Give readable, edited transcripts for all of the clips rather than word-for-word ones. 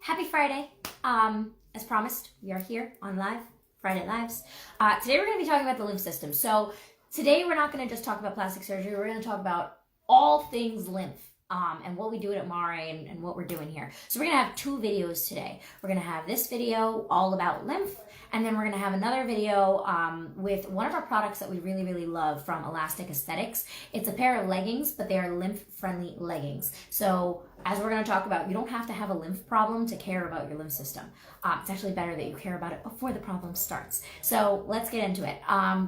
Happy Friday. As promised, we are here on live, Friday Lives. Today we're going to be talking about the lymph system. So today we're not going to just talk about plastic surgery. We're going to talk about all things lymph. And what we do at Amare and what we're doing here. So we're going to have two videos today. We're going to have this video all about lymph, and then we're going to have another video with one of our products that we really, really love from Elastic Aesthetics. It's a pair of leggings, but they are lymph-friendly leggings. So as we're going to talk about, you don't have to have a lymph problem to care about your lymph system. It's actually better that you care about it before the problem starts. So let's get into it.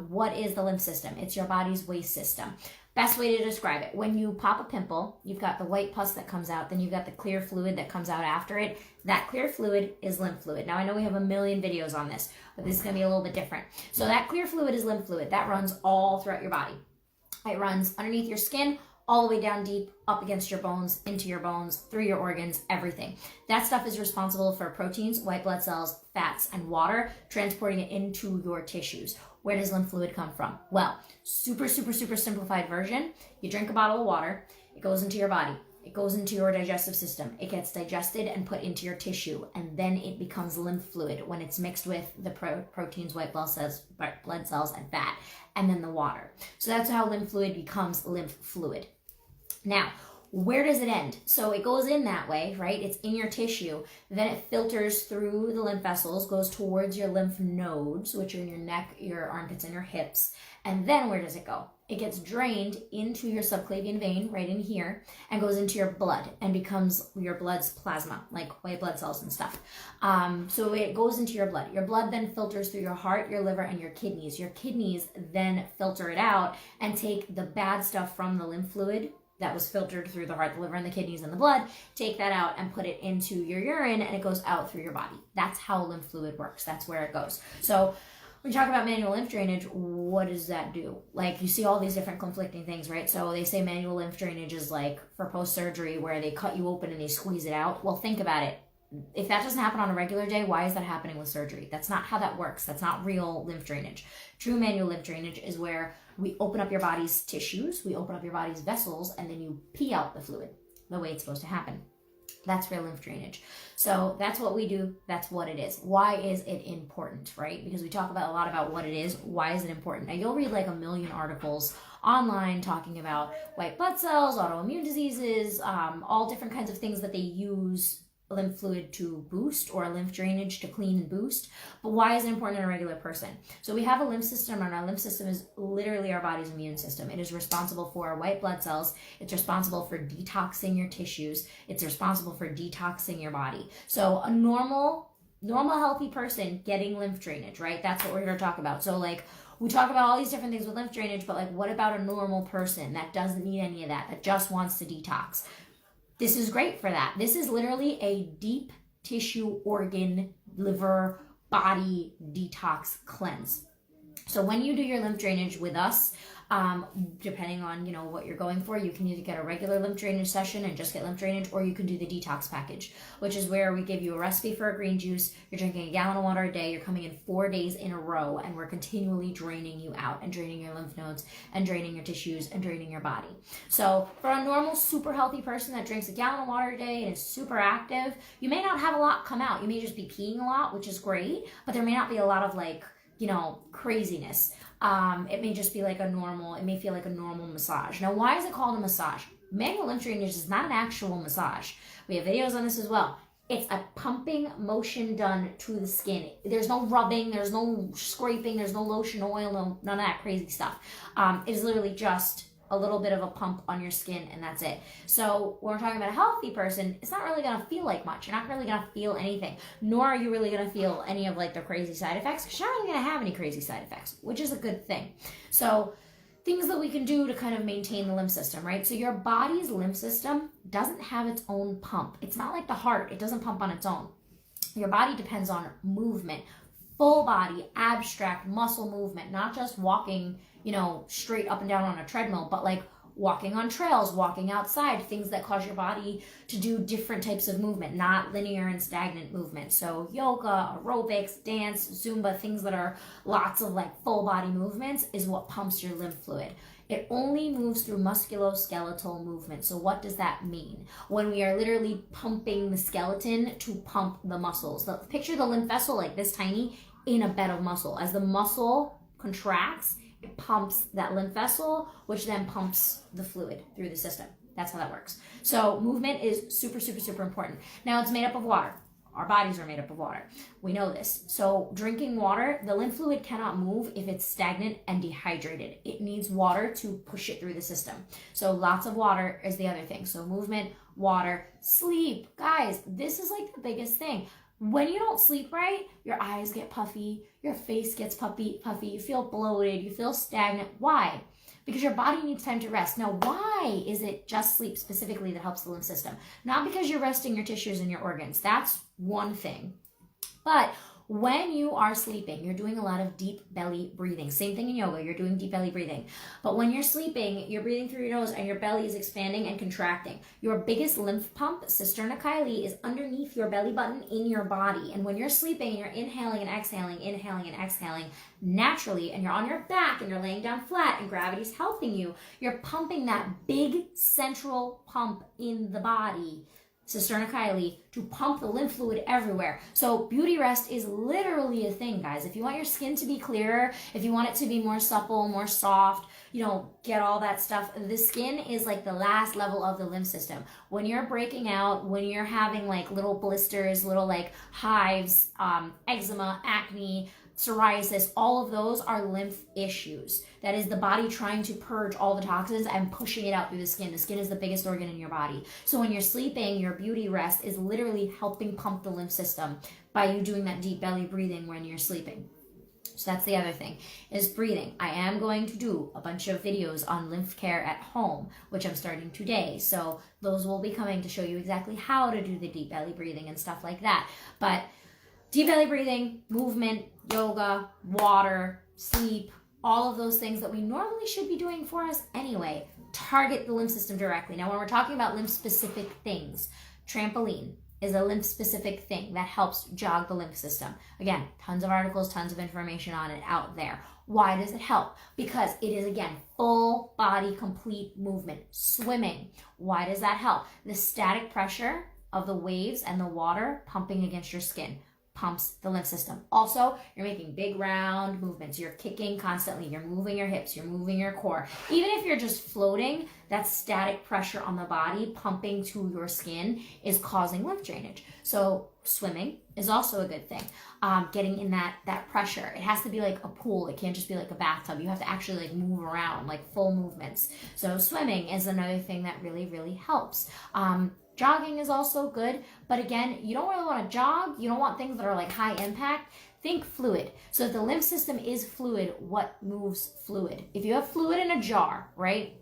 What is the lymph system? It's your body's waste system. Best way to describe it, when you pop a pimple, you've got the white pus that comes out, then you've got the clear fluid that comes out after it. That clear fluid is lymph fluid. Now I know we have a million videos on this, but this is going to be a little bit different. So that clear fluid is lymph fluid. That runs all throughout your body. It runs underneath your skin, all the way down deep, up against your bones, into your bones, through your organs, everything. That stuff is responsible for proteins, white blood cells, fats, and water, transporting it into your tissues. Where does lymph fluid come from? Well, super simplified version. You drink a bottle of water, it goes into your body. It goes into your digestive system. It gets digested and put into your tissue, and then it becomes lymph fluid when it's mixed with the proteins, white blood cells, and fat, and then the water. So that's how lymph fluid becomes lymph fluid. Now, where does it end? So it goes in that way, right? It's in your tissue. Then it filters through the lymph vessels, goes towards your lymph nodes, which are in your neck, your armpits, and your hips. And then where does it go? It gets drained into your subclavian vein, right in here, and goes into your blood and becomes your blood's plasma, like white blood cells and stuff. So it goes into your blood. Your blood then filters through your heart, your liver, and your kidneys. Your kidneys then filter it out and take the bad stuff from the lymph fluid that was filtered through the heart, the liver, and the kidneys and the blood, take that out and put it into your urine, and it goes out through your body. That's how lymph fluid works. That's where it goes. So when you talk about manual lymph drainage, what does that do? Like, you see all these different conflicting things, right? So they say manual lymph drainage is like for post-surgery where they cut you open and they squeeze it out. Well, think about it. If that doesn't happen on a regular day, why is that happening with surgery? That's not how that works. That's not real lymph drainage. True manual lymph drainage is where we open up your body's tissues, we open up your body's vessels, and then you pee out the fluid the way it's supposed to happen. That's real lymph drainage. So that's what we do. That's what it is. Why is it important, right? Because we talk about a lot about what it is. Why is it important? Now, you'll read like a million articles online talking about white blood cells, autoimmune diseases, all different kinds of things that they use lymph fluid to boost, or lymph drainage to clean and boost. But why is it important in a regular person? So we have a lymph system, and our lymph system is literally our body's immune system. It is responsible for white blood cells. It's responsible for detoxing your tissues. It's responsible for detoxing your body. So a normal healthy person getting lymph drainage, right? That's what we're here to talk about. So like, we talk about all these different things with lymph drainage, but like, what about a normal person that doesn't need any of that just wants to detox? This is great for that. This is literally a deep tissue, organ, liver, body detox cleanse. So when you do your lymph drainage with us, depending on what you're going for, you can either get a regular lymph drainage session and just get lymph drainage, or you can do the detox package, which is where we give you a recipe for a green juice. You're drinking a gallon of water a day. You're coming in 4 days in a row, and we're continually draining you out and draining your lymph nodes and draining your tissues and draining your body. So for a normal, super healthy person that drinks a gallon of water a day and is super active, you may not have a lot come out. You may just be peeing a lot, which is great, but there may not be a lot of craziness. It may just be like it may feel like a normal massage. Now, why is it called a massage? Manual lymph drainage is not an actual massage. We have videos on this as well. It's a pumping motion done to the skin. There's no rubbing, there's no scraping, there's no lotion, oil, none of that crazy stuff. It is literally just a little bit of a pump on your skin, and that's it. So when we're talking about a healthy person, it's not really going to feel like much. You're not really going to feel anything, nor are you really going to feel any of like the crazy side effects, because you're not really going to have any crazy side effects, which is a good thing. So things that we can do to kind of maintain the lymph system, right? So your body's lymph system doesn't have its own pump. It's not like the heart. It doesn't pump on its own. Your body depends on movement, full body, abstract muscle movement, not just walking straight up and down on a treadmill, but like walking on trails, walking outside, things that cause your body to do different types of movement, not linear and stagnant movement. So yoga, aerobics, dance, Zumba, things that are lots of like full body movements is what pumps your lymph fluid. It only moves through musculoskeletal movement. So what does that mean? When we are literally pumping the skeleton to pump the muscles. Picture the lymph vessel like this tiny in a bed of muscle. As the muscle contracts, it pumps that lymph vessel, which then pumps the fluid through the system. That's how that works. So movement is super, super, super important. Now it's made up of water. Our bodies are made up of water. We know this. So drinking water, the lymph fluid cannot move if it's stagnant and dehydrated. It needs water to push it through the system. So lots of water is the other thing. So movement, water, sleep. Guys, this is like the biggest thing. When you don't sleep right, your eyes get puffy, your face gets puffy, you feel bloated, you feel stagnant. Why? Because your body needs time to rest. Now, why is it just sleep specifically that helps the lymph system? Not because you're resting your tissues and your organs. That's one thing. But when you are sleeping, you're doing a lot of deep belly breathing. Same thing in yoga, you're doing deep belly breathing. But when you're sleeping, you're breathing through your nose and your belly is expanding and contracting. Your biggest lymph pump, cisterna chyli, is underneath your belly button in your body. And when you're sleeping and you're inhaling and exhaling naturally, and you're on your back and you're laying down flat and gravity's helping you, you're pumping that big central pump in the body, cisterna chyli, to pump the lymph fluid everywhere. So beauty rest is literally a thing, guys. If you want your skin to be clearer, if you want it to be more supple, more soft, get all that stuff, the skin is like the last level of the lymph system. When you're breaking out, when you're having like little blisters, little like hives, eczema, acne, psoriasis, all of those are lymph issues. That is the body trying to purge all the toxins and pushing it out through the skin. The skin is the biggest organ in your body. So when you're sleeping, your beauty rest is literally helping pump the lymph system by you doing that deep belly breathing when you're sleeping. So that's the other thing, is breathing. I am going to do a bunch of videos on lymph care at home, which I'm starting today. So those will be coming to show you exactly how to do the deep belly breathing and stuff like that. But deep belly breathing, movement, yoga, water, sleep, all of those things that we normally should be doing for us anyway, target the lymph system directly. Now, when we're talking about lymph-specific things, trampoline is a lymph-specific thing that helps jog the lymph system. Again, tons of articles, tons of information on it out there. Why does it help? Because it is, again, full body, complete movement. Swimming, why does that help? The static pressure of the waves and the water pumping against your skin pumps the lymph system. Also, you're making big round movements. You're kicking constantly. You're moving your hips. You're moving your core. Even if you're just floating, that static pressure on the body pumping to your skin is causing lymph drainage. So swimming is also a good thing. Getting in that pressure. It has to be like a pool. It can't just be like a bathtub. You have to actually like move around, like full movements. So swimming is another thing that really, really helps. Jogging is also good, but again, you don't really want to jog. You don't want things that are like high impact. Think fluid. So if the lymph system is fluid, what moves fluid? If you have fluid in a jar, right?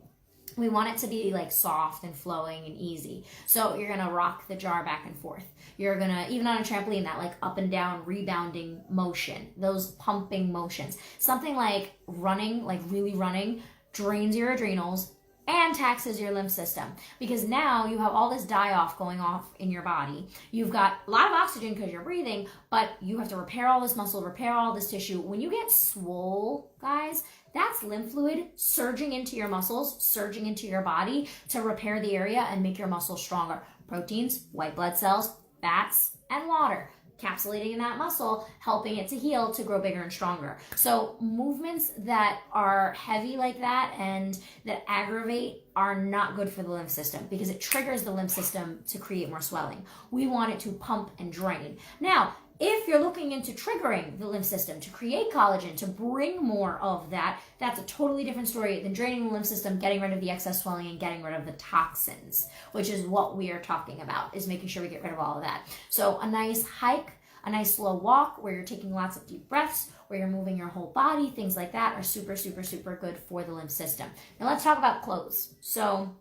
We want it to be like soft and flowing and easy. So you're going to rock the jar back and forth. You're going to, even on a trampoline, that like up and down rebounding motion, those pumping motions. Something like running, like really running, drains your adrenals and taxes your lymph system, because now you have all this die-off going off in your body. You've got a lot of oxygen because you're breathing, but you have to repair all this muscle, repair all this tissue. When you get swole, guys, that's lymph fluid surging into your muscles, surging into your body to repair the area and make your muscles stronger. Proteins, white blood cells, fats, and water encapsulating in that muscle, helping it to heal, to grow bigger and stronger. So movements that are heavy like that and that aggravate are not good for the lymph system, because it triggers the lymph system to create more swelling. We want it to pump and drain. Now, if you're looking into triggering the lymph system to create collagen, to bring more of that, that's a totally different story than draining the lymph system, getting rid of the excess swelling, and getting rid of the toxins, which is what we are talking about, is making sure we get rid of all of that. So a nice hike, a nice slow walk where you're taking lots of deep breaths, where you're moving your whole body, things like that are super, super, super good for the lymph system. Now let's talk about clothes. So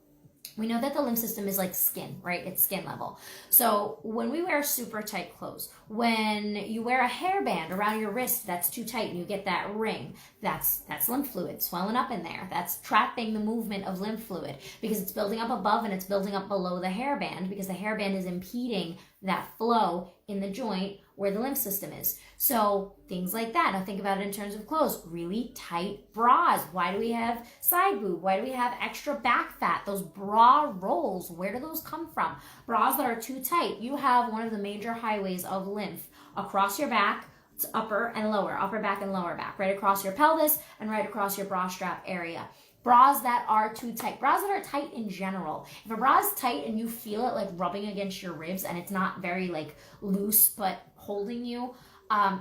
we know that the lymph system is like skin, right? It's skin level. So when we wear super tight clothes, when you wear a hairband around your wrist that's too tight and you get that ring, that's lymph fluid swelling up in there. That's trapping the movement of lymph fluid, because it's building up above and it's building up below the hairband, because the hairband is impeding that flow in the joint where the lymph system is. So things like that. Now think about it in terms of clothes. Really tight bras. Why do we have side boob? Why do we have extra back fat? Those bra rolls, where do those come from? Bras that are too tight. You have one of the major highways of lymph across your back. It's upper and lower, upper back and lower back, right across your pelvis and right across your bra strap area. Bras that are too tight, bras that are tight in general. If a bra is tight and you feel it like rubbing against your ribs and it's not very like loose but holding you,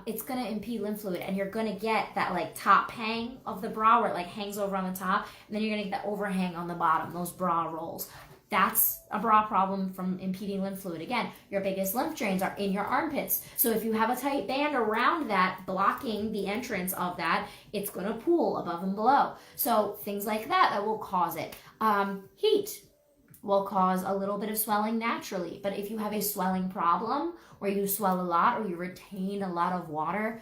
it's going to impede lymph fluid, and you're going to get that like top hang of the bra where it like hangs over on the top, and then you're going to get that overhang on the bottom, those bra rolls. That's a bra problem from impeding lymph fluid. Again, your biggest lymph drains are in your armpits. So if you have a tight band around that, blocking the entrance of that, it's going to pool above and below. So things like that will cause it. Heat will cause a little bit of swelling naturally. But if you have a swelling problem where you swell a lot or you retain a lot of water,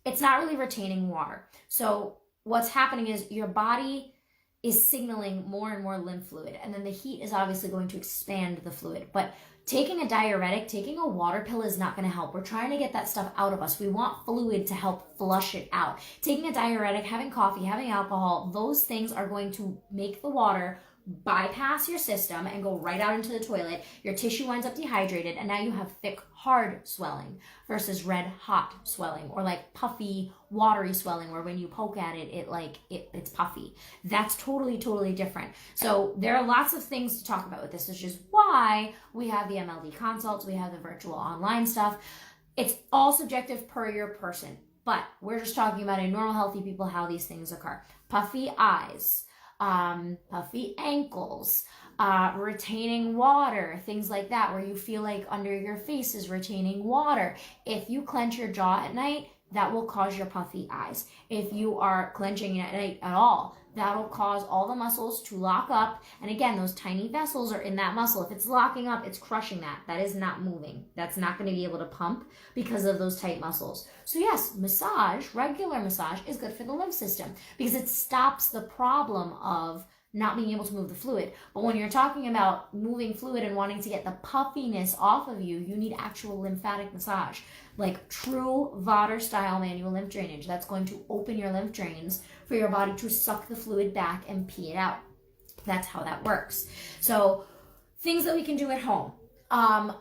it's not really retaining water. So what's happening is your body is signaling more and more lymph fluid, and then the heat is obviously going to expand the fluid. But taking a diuretic, taking a water pill is not going to help. We're trying to get that stuff out of us. We want fluid to help flush it out. Taking a diuretic, having coffee, having alcohol, those things are going to make the water bypass your system and go right out into the toilet. Your tissue winds up dehydrated, and now you have thick, hard swelling versus red hot swelling, or like puffy, watery swelling where when you poke at it, it's puffy. That's totally different. So there are lots of things to talk about with this, which is why we have the MLD consults, we have the virtual online stuff. It's all subjective per your person, but we're just talking about in normal, healthy people how these things occur. Puffy eyes, puffy ankles, retaining water, things like that, where you feel like under your face is retaining water. If you clench your jaw at night, that will cause your puffy eyes. If you are clenching at night at all, that'll cause all the muscles to lock up. And again, those tiny vessels are in that muscle. If it's locking up, it's crushing that. That is not moving. That's not going to be able to pump because of those tight muscles. So yes, massage, regular massage, is good for the lymph system because it stops the problem of not being able to move the fluid. But when you're talking about moving fluid and wanting to get the puffiness off of you, you need actual lymphatic massage, like true Vater style manual lymph drainage. That's going to open your lymph drains for your body to suck the fluid back and pee it out. That's how that works. So things that we can do at home. A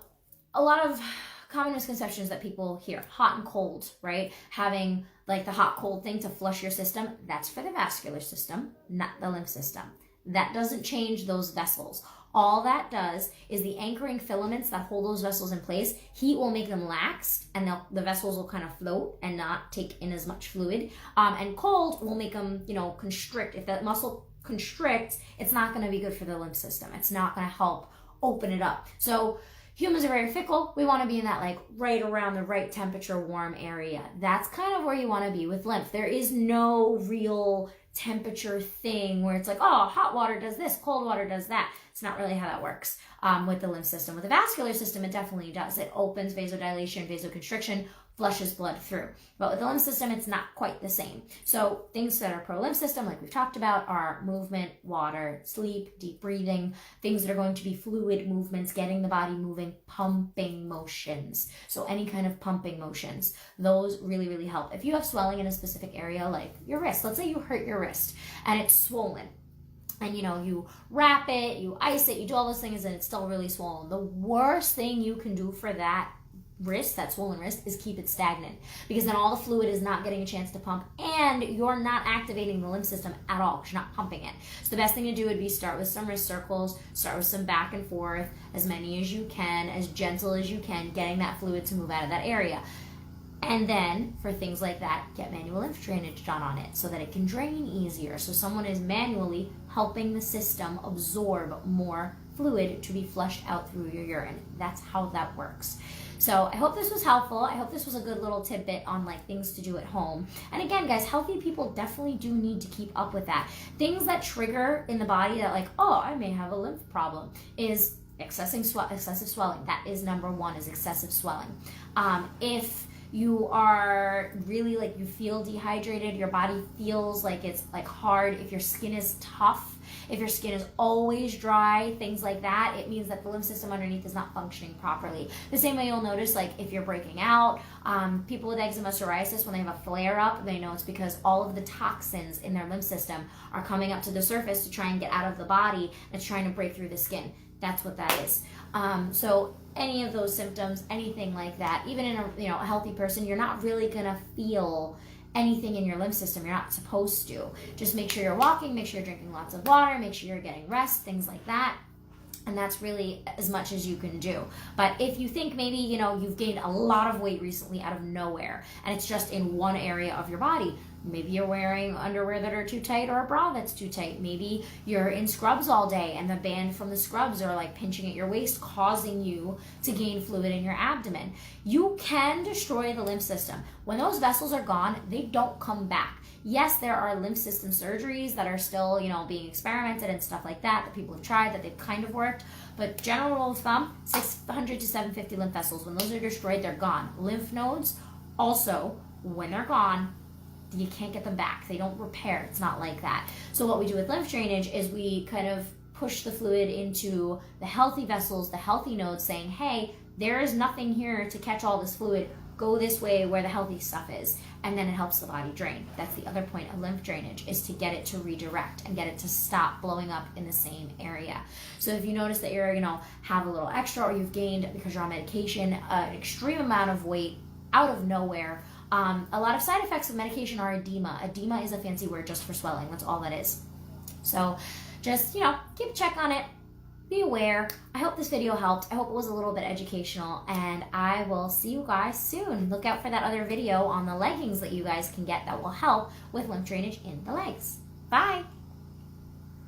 lot of common misconceptions that people hear: hot and cold, right? Having like the hot cold thing to flush your system, that's for the vascular system, not the lymph system. That doesn't change those vessels. All that does is the anchoring filaments that hold those vessels in place, heat will make them laxed, and the vessels will kind of float and not take in as much fluid. And cold will make them, constrict. If that muscle constricts, it's not going to be good for the lymph system. It's not going to help open it up. So humans are very fickle. We want to be in that like right around the right temperature, warm area. That's kind of where you want to be with lymph. There is no real temperature thing where it's like, oh, hot water does this, cold water does that. It's not really how that works with the lymph system. With the vascular system, it definitely does. It opens vasodilation, vasoconstriction, flushes blood through. But with the lymph system, it's not quite the same. So things that are pro-lymph system, like we've talked about, are movement, water, sleep, deep breathing, things that are going to be fluid movements, getting the body moving, pumping motions. So any kind of pumping motions, those really help. If you have swelling in a specific area, like your wrist, let's say you hurt your wrist and it's swollen, and you wrap it, you ice it, you do all those things, and it's still really swollen. The worst thing you can do for that wrist, that swollen wrist, is keep it stagnant, because then all the fluid is not getting a chance to pump, and you're not activating the lymph system at all because you're not pumping it. So the best thing to do would be start with some wrist circles, start with some back and forth, as many as you can, as gentle as you can, getting that fluid to move out of that area. And then for things like that, get manual lymph drainage done on it so that it can drain easier. So someone is manually helping the system absorb more fluid to be flushed out through your urine. That's how that works. So I hope this was helpful. I hope this was a good little tidbit on like things to do at home. And again, guys, healthy people definitely do need to keep up with that. Things that trigger in the body that like, oh, I may have a lymph problem, is excessive swelling. That is number one, is excessive swelling. If you are really like, you feel dehydrated, your body feels like it's like hard, if your skin is tough, if your skin is always dry, things like that, it means that the lymph system underneath is not functioning properly. The same way you'll notice, like if you're breaking out, people with eczema, psoriasis, when they have a flare up, they know it's because all of the toxins in their lymph system are coming up to the surface to try and get out of the body, and it's trying to break through the skin. That's what that is. So any of those symptoms, anything like that, even in a healthy person, you're not really gonna feel anything in your lymph system. You're not supposed to. Just make sure you're walking, make sure you're drinking lots of water, make sure you're getting rest, things like that. And that's really as much as you can do. But if you think maybe, you've gained a lot of weight recently out of nowhere, and it's just in one area of your body, maybe you're wearing underwear that are too tight or a bra that's too tight. Maybe you're in scrubs all day and the band from the scrubs are like pinching at your waist, causing you to gain fluid in your abdomen. You can destroy the lymph system. When those vessels are gone, they don't come back. Yes, there are lymph system surgeries that are still, being experimented and stuff like that people have tried, that they've kind of worked. But general rule of thumb, 600 to 750 lymph vessels. When those are destroyed, they're gone. Lymph nodes, also, when they're gone, you can't get them back. They don't repair. It's not like that. So what we do with lymph drainage is we kind of push the fluid into the healthy vessels, the healthy nodes, saying, hey, there is nothing here to catch all this fluid. Go this way where the healthy stuff is. And then it helps the body drain. That's the other point of lymph drainage, is to get it to redirect and get it to stop blowing up in the same area. So if you notice that you're, have a little extra, or you've gained, because you're on medication, an extreme amount of weight out of nowhere, a lot of side effects of medication are edema. Edema is a fancy word just for swelling. That's all that is. So just, keep a check on it. Be aware. I hope this video helped. I hope it was a little bit educational, and I will see you guys soon. Look out for that other video on the leggings that you guys can get that will help with lymph drainage in the legs. Bye.